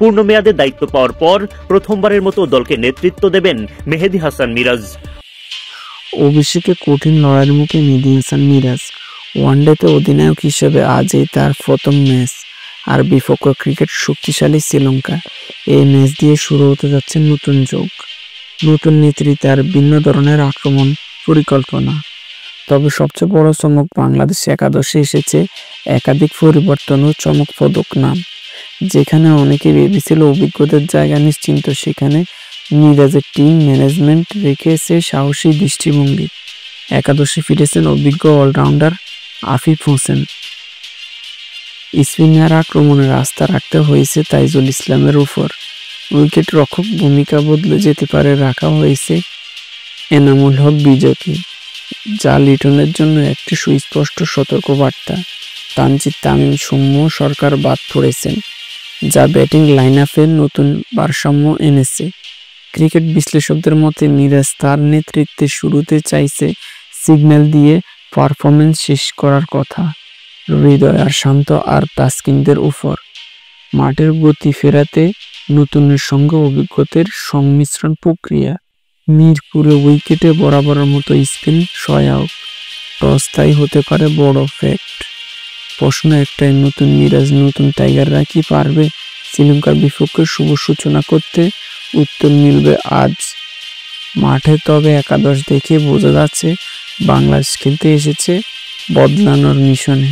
পূর্ণ মেয়াদে দায়িত্ব পাওয়ার পর প্রথমবারের মতো দলকে নেতৃত্ব দেবেন মেহেদী হাসান মিরাজ। অভিষেকে কঠিন লড়াইয়ের মুখে মেহেদী হাসান মিরাজ। ওয়ানডেতে অধিনায়ক হিসেবে আজই তার প্রথম ম্যাচ, আর বিপক্ষ ক্রিকেট শক্তিশালী শ্রীলঙ্কা। এই ম্যাচ দিয়ে শুরু হতে যাচ্ছে নতুন যুগ, নতুন নেতৃত্ব আর ভিন্ন ধরনের আক্রমণ পরিকল্পনা। তবে সবচেয়ে বড় চমক, বাংলাদেশ একাদশে এসেছে একাধিক পরিবর্তন ও চমকপ্রদ নাম। যেখানে অনেকে ভেবেছিল অভিজ্ঞতার জায়গা নিশ্চিন্ত, সেখানে মিরাজের টিম ম্যানেজমেন্ট রেখেছে সাহসী দৃষ্টিভঙ্গি। একাদশে ফিরেছেন অভিজ্ঞ অলরাউন্ডার আফিফ হোসেন। স্পিনার আক্রমণের আস্থা রাখতে হয়েছে তাইজুল ইসলামের উপর। উইকেট রক্ষক ভূমিকা বদলে যেতে পারে রাখা হয়েছে এনামুল হক বিজয়কে, যা লিটনের জন্য একটি সুস্পষ্ট সতর্কবার্তা। তানজিদ তামিম, সৌম্য সরকার বাদ পড়েছেন, যা ব্যাটিং লাইন আপে নতুন ভারসাম্য এনেছে। ক্রিকেট বিশ্লেষকদের মতে মিরাজ তার নেতৃত্বে শুরুতে চাইছে সিগন্যাল দিয়ে পারফরমেন্স শেষ করার কথা হৃদয় আর শান্ত আর তাসকিনদের উপর। মাঠের গতি ফেরাতে নতুনের সঙ্গে অভিজ্ঞতার সংমিশ্রণ প্রক্রিয়া। মিরপুরে উইকেটে বরাবরের মতো স্পিন সহায়ক। টস তাই হতে পারে বড় ফ্যাক্ট। প্রশ্ন একটাই, নতুন মিরাজ, নতুন টাইগাররা কি পারবে শ্রীলঙ্কার বিপক্ষে শুভ সূচনা করতে? উত্তর মিলবে আজ মাঠে। তবে একাদশ দেখে বোঝা যাচ্ছে বাংলাদেশ খেলতে এসেছে বদলানোর মিশনে।